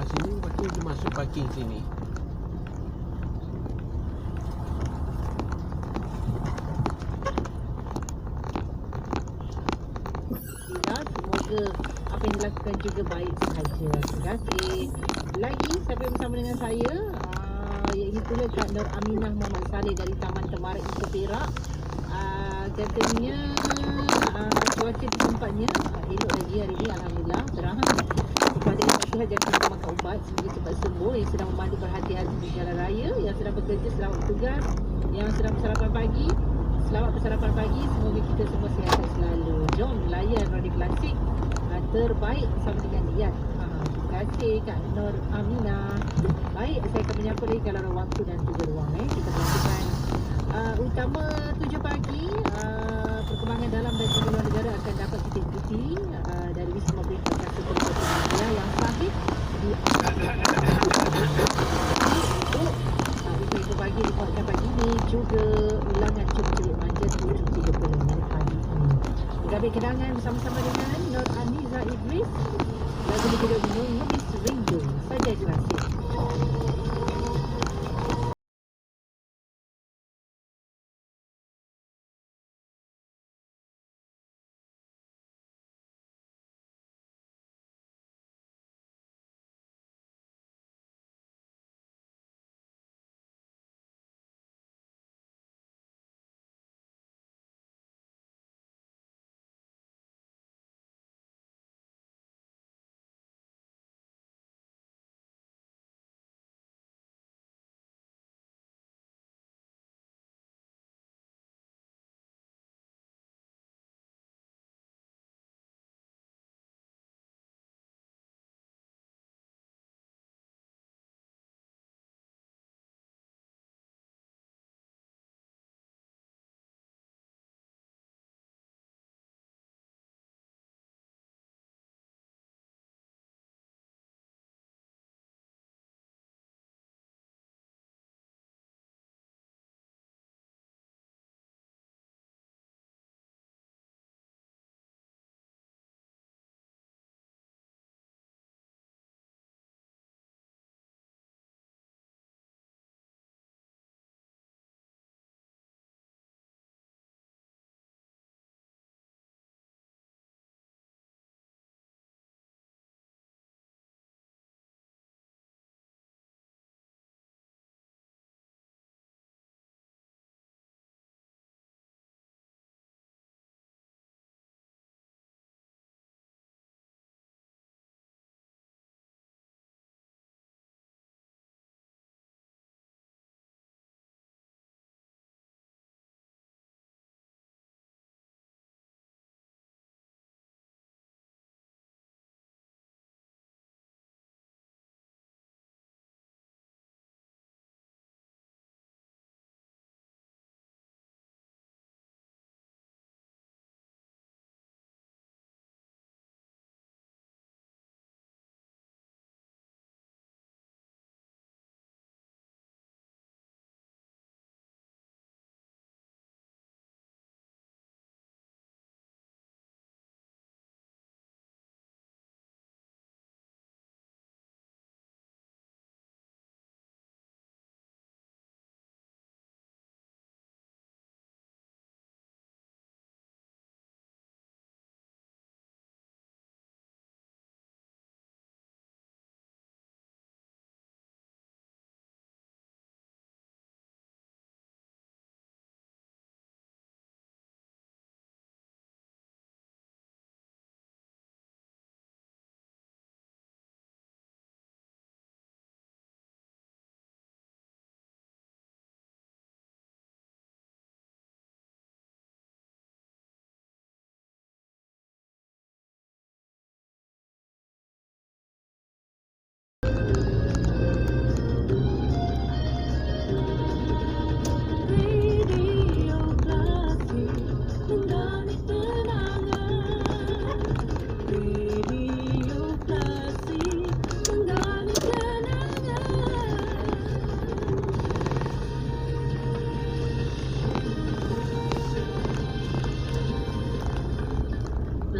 sini, lepas tu dia masuk parking sini. Ya, semoga apa yang dilakukan juga baik sahaja. Terima kasih. Lagi siapa yang bersama dengan saya, iaitu pula Kak Nur Aminah Muhammad Saleh dari Taman Temarik Ipoh Perak. Katanya cuaca di tempatnya elok lagi hari ini, alhamdulillah, terang. Kepada yang tak sihat jangan lupa makan ubat, semoga cepat sembuh. Yang sedang memandu berhati-hati di jalan raya, yang sedang bekerja selamat bertugas, yang sedang bersarapan pagi selamat bersarapan pagi. Semoga kita semua sihat selalu. Jom layan Radio Klasik terbaik bersama dengan Dian. Terima kasih Kak Nur Aminah. Baik, saya akan menyapa lagi kalau ada waktu dan juga ruang. Kita melakukan utama 7 pagi. Perkembangan dalam dan juga luar negara akan dapat kita ikuti dari Wisma Berita Kasih Media yang sahih di itu pagi dikuatkan pagi ini juga ulangan cubit manja 7.30 minit pagi ini. Gabi kenangan bersama-sama dengan Nur Aniza Idris. Lagu di video Mengemis Rindu saja klasik.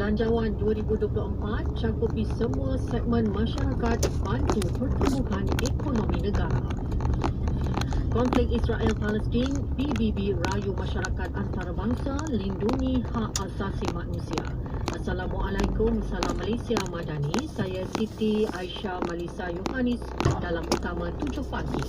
Belanjawan 2024 cakupi semua segmen masyarakat bantu pertumbuhan ekonomi negara. Konflik Israel-Palestin, PBB rayu masyarakat antarabangsa lindungi hak asasi manusia. Assalamualaikum, salam Malaysia Madani. Saya Siti Aisyah Malisa Yohanis dalam Utama 7 Pagi.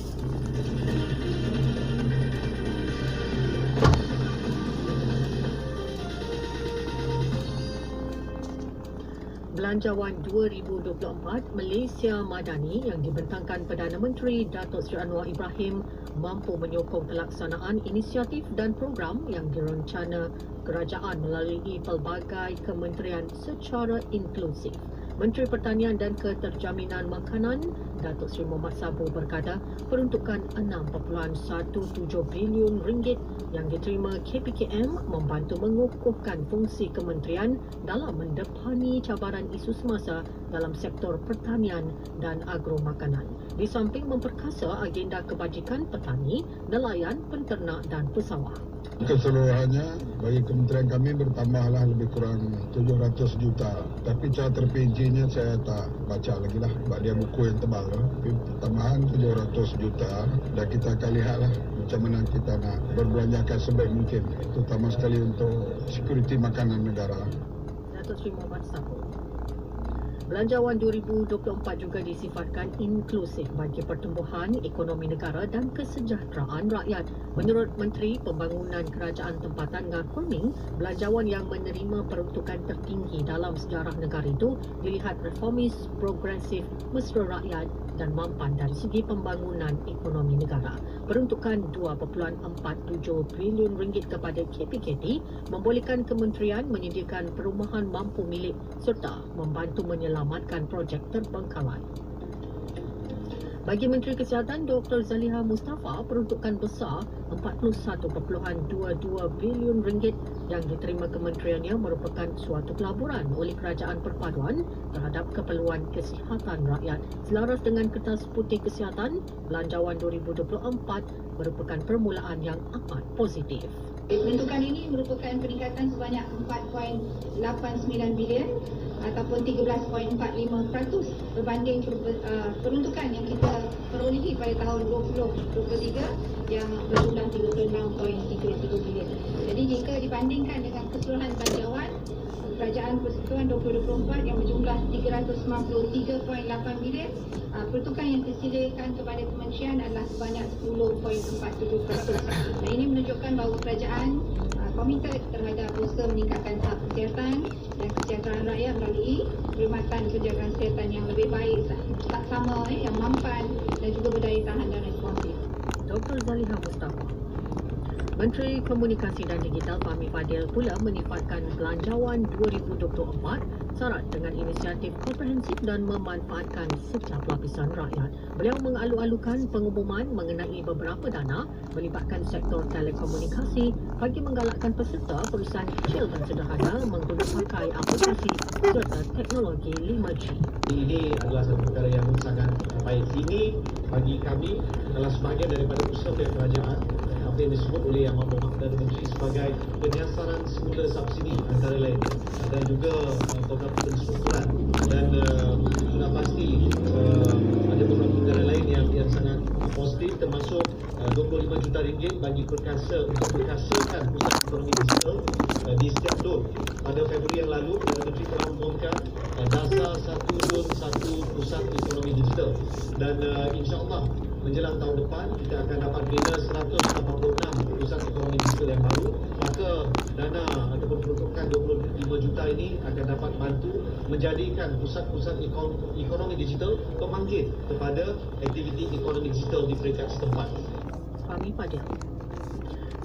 Belanjawan 2024 Malaysia Madani yang dibentangkan Perdana Menteri Datuk Seri Anwar Ibrahim mampu menyokong pelaksanaan inisiatif dan program yang direncana kerajaan melalui pelbagai kementerian secara inklusif. Menteri Pertanian dan Keterjaminan Makanan Datuk Seri Mohamad Sabo berkata peruntukan 6.17 bilion ringgit yang diterima KPKM membantu mengukuhkan fungsi kementerian dalam mendepani cabaran isu semasa dalam sektor pertanian dan agro makanan. Di samping memperkasa agenda kebajikan petani, nelayan, penternak dan pesawah. Keseluruhannya bagi kementerian kami bertambahlah lebih kurang 700 juta. Tapi cara terperincinya saya tak baca lagi lah sebab dia buku yang tebal. Tapi pertambahan 700 juta dan kita akan lihatlah macam mana kita nak berbelanjakan sebaik mungkin. Terutama sekali untuk security makanan negara. Datuk Seri Mohamad Sabo. Belanjawan 2024 juga disifatkan inklusif bagi pertumbuhan ekonomi negara dan kesejahteraan rakyat. Menurut Menteri Pembangunan Kerajaan Tempatan Ngah Kurning, belanjawan yang menerima peruntukan tertinggi dalam sejarah negara itu dilihat reformis, progresif, mesra rakyat dan mampan dari segi pembangunan ekonomi negara. Peruntukan 2.47 trilion ringgit kepada KPKT membolehkan kementerian menyediakan perumahan mampu milik serta membantu menyelamatkan projek terbengkalai. Bagi Menteri Kesihatan Dr. Zaliha Mustafa, peruntukan besar 41.22 bilion ringgit yang diterima kementeriannya merupakan suatu pelaburan oleh Kerajaan Perpaduan terhadap keperluan kesihatan rakyat. Selaras dengan Kertas Putih Kesihatan, Belanjawan 2024 merupakan permulaan yang amat positif. Peruntukan ini merupakan peningkatan sebanyak 4.89 bilion ataupun 13.45% berbanding peruntukan yang kita perolehi pada tahun 2023 yang berjumlah 36.33 bilion. Jadi jika dibandingkan dengan keseluruhan belanjawan Kerajaan Persekutuan 2024 yang berjumlah 393.8 bilion, peruntukan yang disediakan kepada kementerian adalah sebanyak 10.47%. Dan ini menunjukkan bahawa kerajaan komited terhadap usaha meningkatkan tahap kesihatan dan kesejahteraan rakyat melalui perkhidmatan penjagaan kesihatan yang lebih baik, tak sama, yang mampan dan juga berdaya tahan dan responsif. Dr. Zaliha Mustafa. Menteri Komunikasi dan Digital Fahmi Fadil pula menyifatkan Belanjawan 2024 syarat dengan inisiatif komprehensif dan memanfaatkan setiap lapisan rakyat. Beliau mengalu-alukan pengumuman mengenai beberapa dana melibatkan sektor telekomunikasi bagi menggalakkan peserta perusahaan kecil dan sederhana mengguna pakai aplikasi serta teknologi 5G. Ini adalah satu perkara yang sangat baik. Ini bagi kami adalah sebahagian daripada usaha kerajaan apa yang disebut oleh Yang Amat Perdana Menteri sebagai penyiasaran semula subsidi antara lain dan juga program penstrukturan dan sudah pasti ada beberapa perkara lain yang sangat positif termasuk 25 juta ringgit bagi perkasa untuk perkasakan pusat ekonomi digital di setiap zon. Pada Februari yang lalu Perdana Menteri telah mengumumkan dasar satu zon satu pusat ekonomi digital dan insya-Allah menjelang tahun depan kita akan dapat bina 186 pusat ekonomi digital yang baru, maka dana ataupun peruntukan 25 juta ini akan dapat bantu menjadikan pusat-pusat ekonomi digital pembangkit kepada aktiviti ekonomi digital di peringkat setempat. Fahmi Fadil.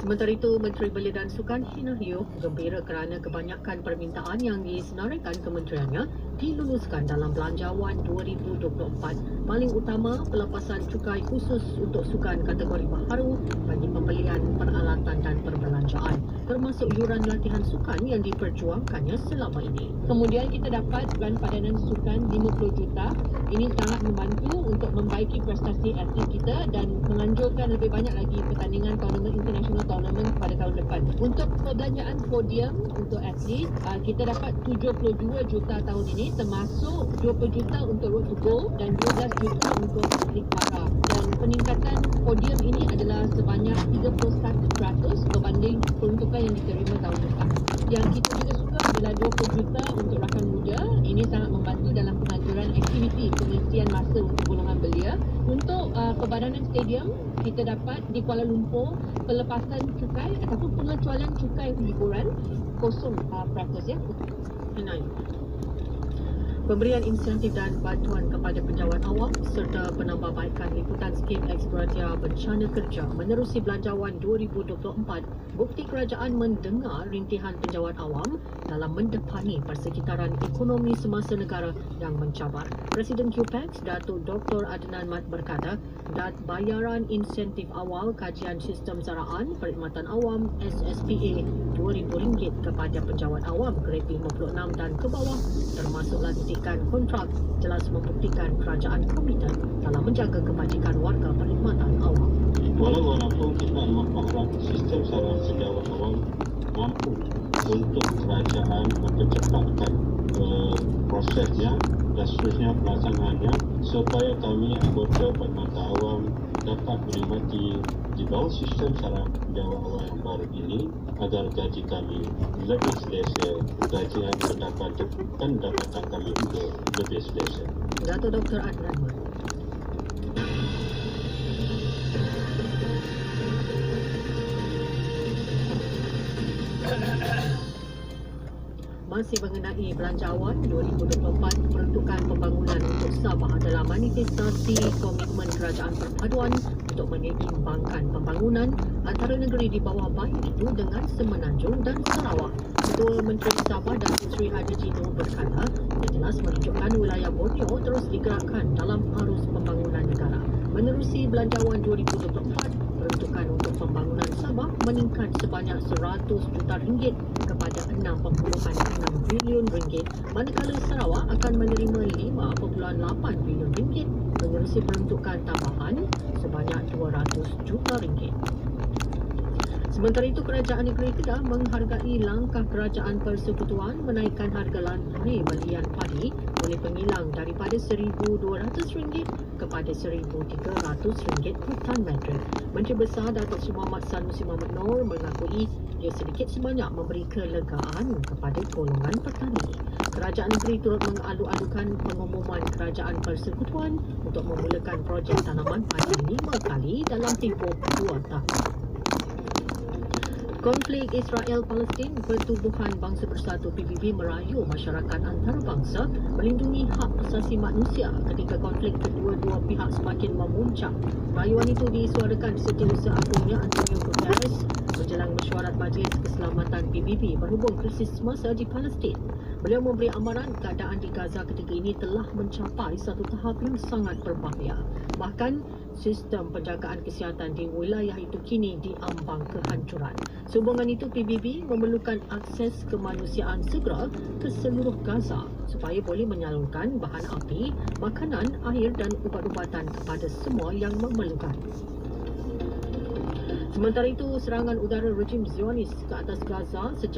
Sementara itu, Menteri Belia dan Sukan Hina Hioh gembira kerana kebanyakan permintaan yang disenaraikan kementeriannya diluluskan dalam Belanjawan 2024. Paling utama, pelepasan cukai khusus untuk sukan kategori baharu bagi pembelian peralatan dan perbelanjaan. termasuk yuran latihan sukan yang diperjuangkannya selama ini. Kemudian kita dapat ran padanan sukan 50 juta. Ini sangat membantu untuk membaiki prestasi atlet kita dan menganjurkan lebih banyak lagi pertandingan tournament international tournament pada tahun depan. Untuk perbelanjaan podium untuk atlet, kita dapat 72 juta tahun ini, termasuk 20 juta untuk road to gold dan 12 juta untuk atlet para. Dan peningkatan podium ini adalah sebanyak 31% berbanding peruntukan yang diterima tahun depan. Yang kita juga suka adalah 20 juta untuk rakan muda. Ini sangat membantu dalam penganjuran aktiviti pengisian masa untuk golongan belia. Untuk perbadanan stadium, kita dapat di Kuala Lumpur pelepasan cukai ataupun pengecualian cukai hiburan 0% ya. Pemberian insentif dan bantuan kepada penjawat awam serta penambahbaikan liputan skim Ex-Gratia Bencana Kerja menerusi Belanjawan 2024, bukti kerajaan mendengar rintihan penjawat awam dalam mendepani persekitaran ekonomi semasa negara yang mencabar. Presiden QPEX, Datuk Dr. Adnan Mat berkata, bayaran insentif awal kajian sistem saraan perkhidmatan awam SSPA RM2,000 kepada penjawat awam grade 56 dan ke bawah termasuklah titikan kontrak jelas membuktikan kerajaan komited dalam menjaga kebajikan warga perkhidmatan awam. Walaupun kita memperharap sistem saraan penjawat awam mampu untuk kerajaan mempercepatkan prosesnya dan seterusnya pelaksanaannya supaya kami anggota perkhidmatan awam dapat menikmati di bawah sistem saraan penjawat awam yang baru ini agar gaji kami lebih selesa, gaji yang pendapatan kami juga lebih selesa. Datuk Dr. Adnan Mat. Masih mengenai Belanjawan 2024, peruntukan pembangunan untuk Sabah adalah manifestasi komitmen kerajaan perpaduan untuk menyeimbangkan pembangunan antara negeri di bawah baik itu dengan Semenanjung dan Sarawak. Ketua Menteri Sabah Datuk Seri Hadi Jino berkata, ia jelas menunjukkan wilayah Borneo terus digerakkan dalam arus pembangunan negara. Menerusi Belanjawan 2024, peruntukan untuk pembangunan Sabah meningkat sebanyak RM100 juta kepada RM6.6 bilion, manakala Sarawak akan menerima RM5.8 bilion menerusi peruntukan tambahan sebanyak RM200 juta. Sementara itu, Kerajaan Negeri Kedah menghargai langkah Kerajaan Persekutuan menaikkan harga lantai belian padi oleh pengilang daripada RM1,200 kepada RM1,300 per tan metrik. Menteri Besar Datuk Seri Muhammad Sanusi Mahmud Noor mengakui ia sedikit sebanyak memberi kelegaan kepada golongan petani. Kerajaan Negeri turut mengalu-alukan pengumuman Kerajaan Persekutuan untuk memulakan projek tanaman padi 5 kali dalam tempoh 2 tahun. Konflik Israel-Palestin, Pertubuhan Bangsa Bersatu PBB merayu masyarakat antarabangsa melindungi hak asasi manusia ketika konflik kedua-dua pihak semakin memuncak. Rayuan itu disuarakan Setiausaha Agungnya Antonio Guterres menjelang mesyuarat Majlis Keselamatan PBB berhubung krisis semasa di Palestin. Beliau memberi amaran keadaan di Gaza ketika ini telah mencapai satu tahap yang sangat berbahaya. Bahkan, sistem penjagaan kesihatan di wilayah itu kini diambang kehancuran. Sehubungan itu, PBB memerlukan akses kemanusiaan segera ke seluruh Gaza supaya boleh menyalurkan bahan api, makanan, air dan ubat-ubatan kepada semua yang memerlukan. Sementara itu, serangan udara rejim Zionis ke atas Gaza sejak